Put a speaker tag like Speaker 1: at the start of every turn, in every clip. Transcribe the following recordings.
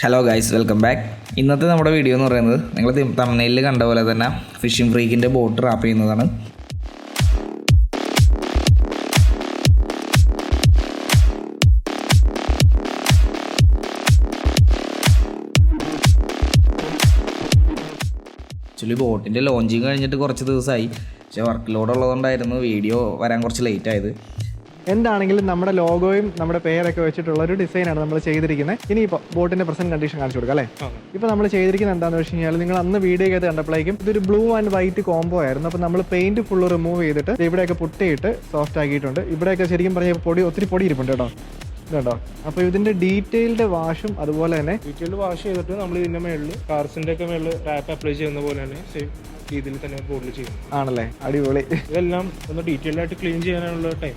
Speaker 1: Hello guys, welcome back. ഇന്നത്തെ നമ്മുടെ video എന്ന് പറയുന്നത് നിങ്ങൾ തമിഴ്നാട്ടിൽ കണ്ട പോലെ തന്നെ ഫിഷിംഗ് ഫ്രീക്കിൻ്റെ ബോട്ട് റാപ്പ് ചെയ്യുന്നതാണ്. ആക്ച്വലി ബോട്ടിൻ്റെ ലോഞ്ചിങ് കഴിഞ്ഞിട്ട് കുറച്ച് ദിവസമായി, പക്ഷേ വർക്ക് ലോഡ് ഉള്ളതുകൊണ്ടായിരുന്നു വീഡിയോ വരാൻ കുറച്ച് ലേറ്റ് ആയത്.
Speaker 2: എന്താണെങ്കിലും നമ്മുടെ ലോഗോയും നമ്മുടെ പേരൊക്കെ വെച്ചിട്ടുള്ള ഒരു ഡിസൈനാണ് നമ്മൾ ചെയ്തിരിക്കുന്നത്. ഇനിയിപ്പോൾ ബോട്ടിൻ്റെ പ്രസൻറ്റ് കണ്ടീഷൻ കാണിച്ചു കൊടുക്കാം അല്ലേ. ഇപ്പോൾ നമ്മൾ ചെയ്തിരിക്കുന്നത് എന്താണെന്ന് വെച്ച് കഴിഞ്ഞാൽ, നിങ്ങൾ അന്ന് വീഡിയോ കണ്ടപ്പോഴേക്കും ഇതൊരു ബ്ലൂ ആൻഡ് വൈറ്റ് കോംബോ ആയിരുന്നു. അപ്പോൾ നമ്മൾ പെയിൻറ്റ് ഫുള്ള് റിമൂവ് ചെയ്തിട്ട് ഇവിടെയൊക്കെ പുട്ടിയിട്ട് സോഫ്റ്റ് ആക്കിയിട്ടുണ്ട്. ഇവിടെയൊക്കെ ശരിക്കും പറഞ്ഞാൽ ഒത്തിരി പൊടി ഇരിപ്പുണ്ട് കേട്ടോ. അപ്പോൾ ഇതിൻ്റെ ഡീറ്റെയിൽഡ് വാഷും അതുപോലെ തന്നെ
Speaker 3: ഡീറ്റെയിൽഡ് വാഷ് ചെയ്തിട്ട് നമ്മൾ ഇതിൻ്റെ മേളിൽ കാർസിൻ്റെ ഒക്കെ മേളിൽ റാപ്പ് അപ്ലൈ ചെയ്യുന്ന പോലെ തന്നെ സെയിം രീതിയിൽ തന്നെ ബോർഡിൽ ചെയ്യും.
Speaker 2: ആണല്ലേ, അടിപൊളി.
Speaker 3: ഇതെല്ലാം ഒന്ന് ഡീറ്റെയിൽഡ് ആയിട്ട് ക്ലീൻ ചെയ്യാനുള്ള ടൈം.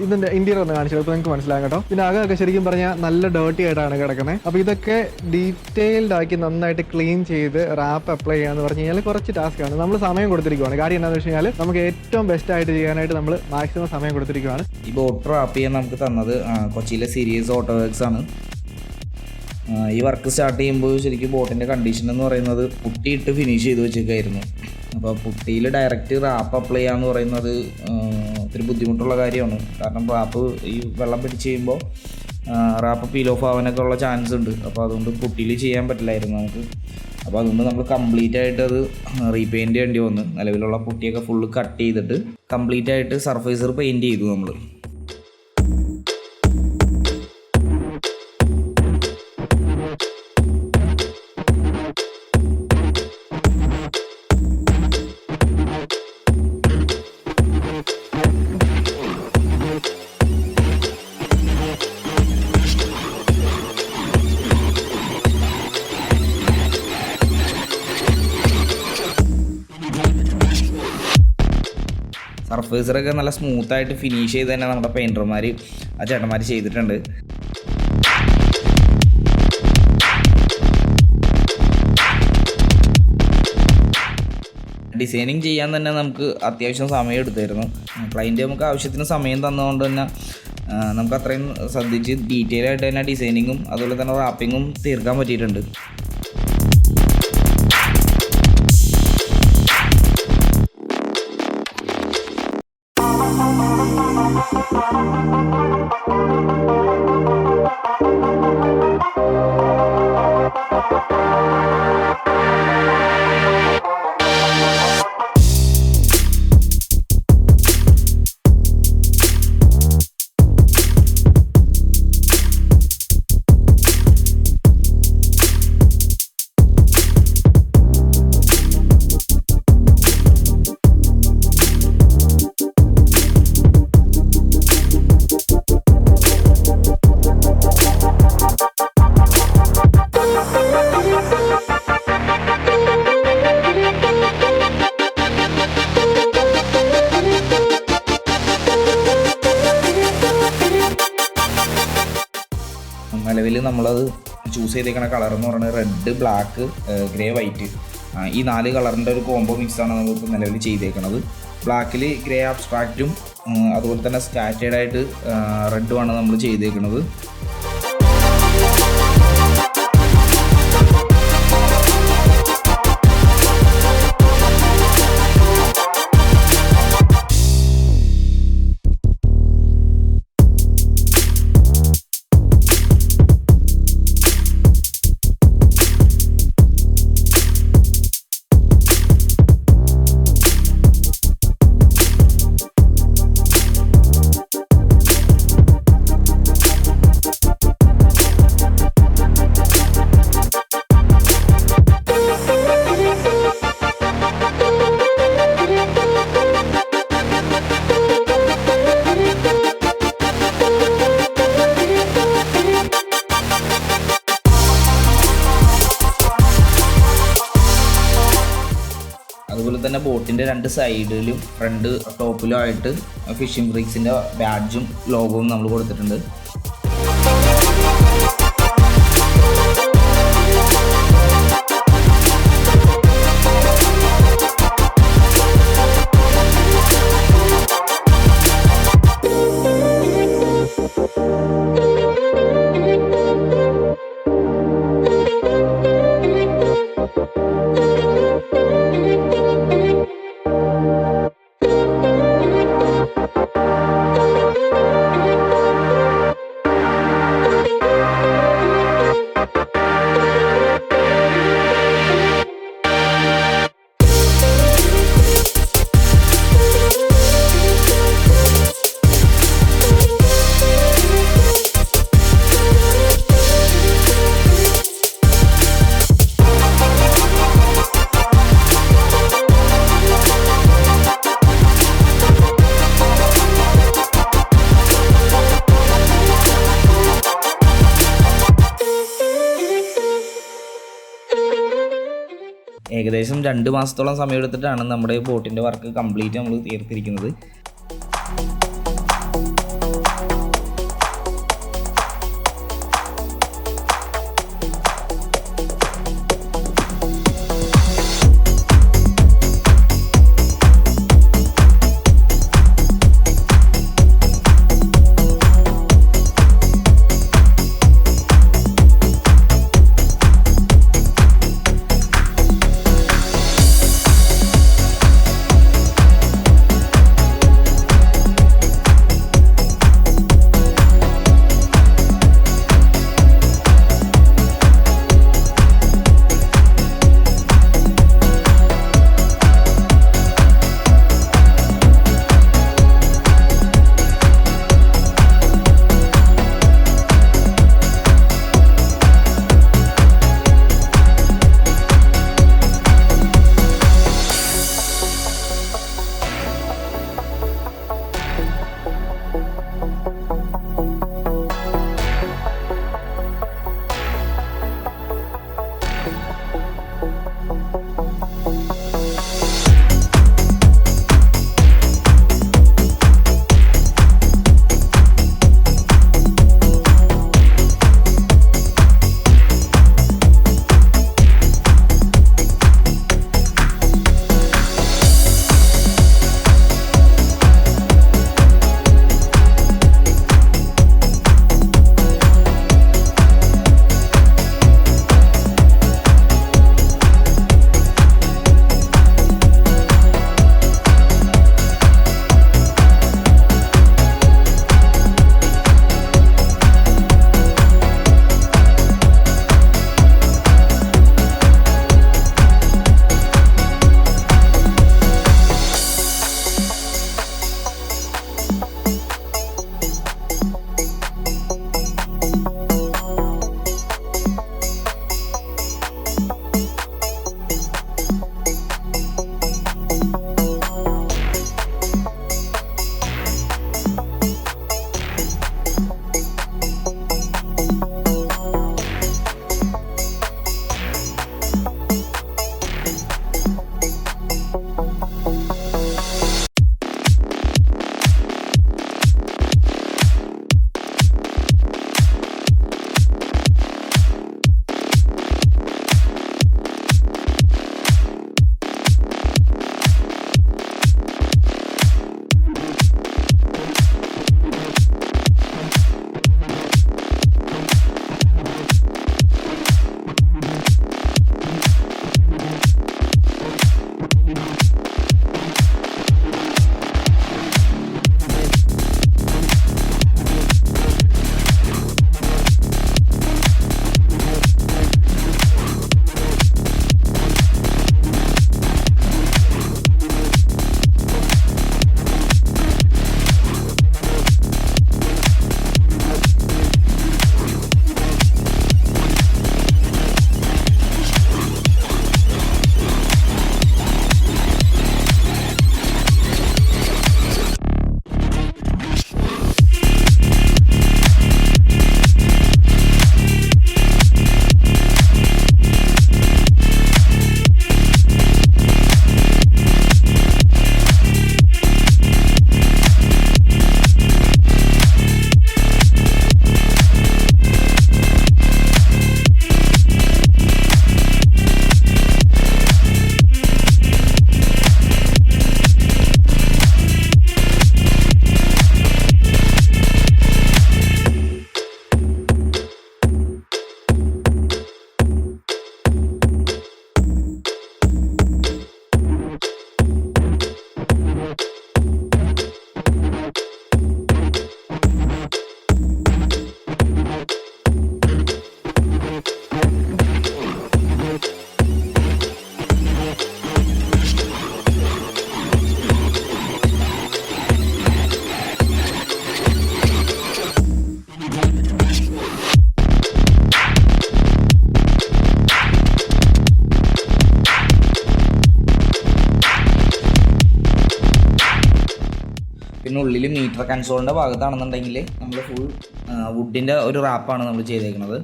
Speaker 2: ഇതിന്റെ ഇന്റീരിയർ ഒന്ന് കാണിച്ചു കൊടുത്താൽ നിങ്ങൾക്ക് മനസ്സിലാകും കേട്ടോ. പിന്നെ അകമൊക്കെ ശരിക്കും പറഞ്ഞാൽ നല്ല ഡേർട്ടി ആയിട്ടാണ് കിടക്കുന്നത്. അപ്പോൾ ഇതൊക്കെ ഡീറ്റെയിൽഡ് ആക്കി നന്നായിട്ട് ക്ലീൻ ചെയ്ത് റാപ്പ് അപ്ലൈ ചെയ്യാന്ന് പറഞ്ഞു കഴിഞ്ഞാൽ കുറച്ച് ടാസ്ക്കാണ്. നമ്മൾ സമയം കൊടുത്തിരിക്കുകയാണ്. കാര്യം എന്താണെന്ന് വെച്ച് കഴിഞ്ഞാൽ നമുക്ക് ഏറ്റവും ബെസ്റ്റ് ആയിട്ട് ചെയ്യാനായിട്ട് നമ്മൾ മാക്സിമം സമയം കൊടുത്തിരിക്കുകയാണ്.
Speaker 1: ഈ ബോട്ട് റാപ്പ് ചെയ്യാൻ നമുക്ക് തന്നത് കൊച്ചിയിലെ സീരീസ് ഓട്ടോ വർക്ക്സ് ആണ്. ഈ വർക്ക് സ്റ്റാർട്ട് ചെയ്യുമ്പോൾ ശരിക്കും ബോട്ടിൻ്റെ കണ്ടീഷൻ എന്ന് പറയുന്നത് പുട്ടിയിട്ട് ഫിനിഷ് ചെയ്ത് വെച്ചേക്കായിരുന്നു. അപ്പോൾ പുട്ടിയിൽ ഡയറക്റ്റ് റാപ്പ് അപ്ലൈ ചെയ്യാന്ന് പറയുന്നത് ഒത്തിരി ബുദ്ധിമുട്ടുള്ള കാര്യമാണ്. കാരണം റാപ്പ് ഈ വെള്ളം പിടിച്ച് ചെയ്യുമ്പോൾ റാപ്പ് പീൽ ഓഫ് ആവാനൊക്കെ ഉള്ള ചാൻസ് ഉണ്ട്. അപ്പോൾ അതുകൊണ്ട് പുട്ടിയിൽ ചെയ്യാൻ പറ്റില്ലായിരുന്നു നമുക്ക്. അപ്പോൾ അതുകൊണ്ട് നമ്മൾ കംപ്ലീറ്റ് ആയിട്ട് അത് റീപെയിൻറ്റ് ചെയ്യേണ്ടി വന്നു. നിലവിലുള്ള പുട്ടിയൊക്കെ ഫുള്ള് കട്ട് ചെയ്തിട്ട് കംപ്ലീറ്റ് ആയിട്ട് സർഫേസർ പെയിൻറ്റ് ചെയ്തു നമ്മൾ. സർഫേസറൊക്കെ നല്ല സ്മൂത്തായിട്ട് ഫിനിഷ് ചെയ്ത് തന്നെ നമ്മുടെ പെയിൻറ്റർമാർ ചേട്ടന്മാർ ചെയ്തിട്ടുണ്ട്. ഡിസൈനിങ് ചെയ്യാൻ തന്നെ നമുക്ക് അത്യാവശ്യം സമയം എടുത്തായിരുന്നു. ക്ലയൻറ്റ് നമുക്ക് ആവശ്യത്തിന് സമയം തന്നതുകൊണ്ട് തന്നെ നമുക്ക് അത്രയും ശ്രദ്ധിച്ച് ഡീറ്റെയിൽ ആയിട്ട് തന്നെ ഡിസൈനിങ്ങും അതുപോലെ തന്നെ റാപ്പിങ്ങും തീർക്കാൻ പറ്റിയിട്ടുണ്ട്. നിലവിൽ നമ്മളത് ചൂസ് ചെയ്തേക്കുന്ന കളർ എന്ന് പറയുന്നത് റെഡ്, ബ്ലാക്ക്, ഗ്രേ, വൈറ്റ്. ഈ 4 കളറിൻ്റെ ഒരു കോംബോ മിക്സാണ് നമ്മളിപ്പോൾ നിലവിൽ ചെയ്തേക്കുന്നത്. ബ്ലാക്കിൽ ഗ്രേ അബ്സ്ട്രാക്റ്റും അതുപോലെ തന്നെ സ്കാറ്റേഡായിട്ട് റെഡുമാണ് നമ്മൾ ചെയ്തേക്കുന്നത്. അതുപോലെ തന്നെ ബോട്ടിൻ്റെ 2 സൈഡിലും ഫ്രണ്ട് ടോപ്പിലും ആയിട്ട് ഫിഷിംഗ് ഫ്രീക്സിൻ്റെ ബാഡ്ജും ലോഗോവും നമ്മൾ കൊടുത്തിട്ടുണ്ട്. ഏകദേശം 2 മാസത്തോളം സമയമെടുത്തിട്ടാണ് നമ്മുടെ ബോട്ടിൻ്റെ വർക്ക് കംപ്ലീറ്റ് നമ്മൾ തീർത്തിരിക്കുന്നത്. ഇതിനുള്ളിൽ മീറ്റർ കൺസോളിൻ്റെ ഭാഗത്താണെന്നുണ്ടെങ്കിൽ നമ്മൾ ഫുൾ വുഡിൻ്റെ ഒരു റാപ്പാണ് നമ്മൾ ചെയ്തേക്കുന്നത്.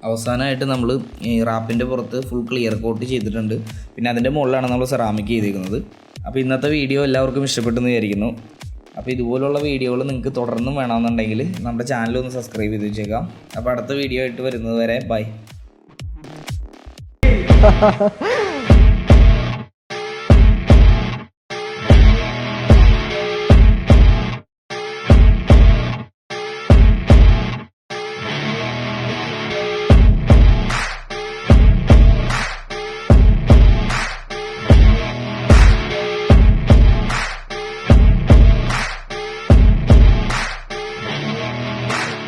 Speaker 1: അവസാനമായിട്ട് നമ്മൾ ഈ റാപ്പിൻ്റെ പുറത്ത് ഫുൾ ക്ലിയർ കോട്ട് ചെയ്തിട്ടുണ്ട്. പിന്നെ അതിൻ്റെ മുകളിലാണ് നമ്മൾ സെറാമിക് ചെയ്തിരിക്കുന്നത്. അപ്പോൾ ഇന്നത്തെ വീഡിയോ എല്ലാവർക്കും ഇഷ്ടപ്പെട്ടെന്ന് വിചാരിക്കുന്നു. അപ്പോൾ ഇതുപോലുള്ള വീഡിയോകൾ നിങ്ങൾക്ക് തുടർന്നും വേണമെന്നുണ്ടെങ്കിൽ നമ്മുടെ ചാനൽ ഒന്ന് സബ്സ്ക്രൈബ് ചെയ്ത് വെച്ചേക്കാം. അപ്പോൾ അടുത്ത വീഡിയോ ആയിട്ട് വരുന്നത് വരെ ബൈ.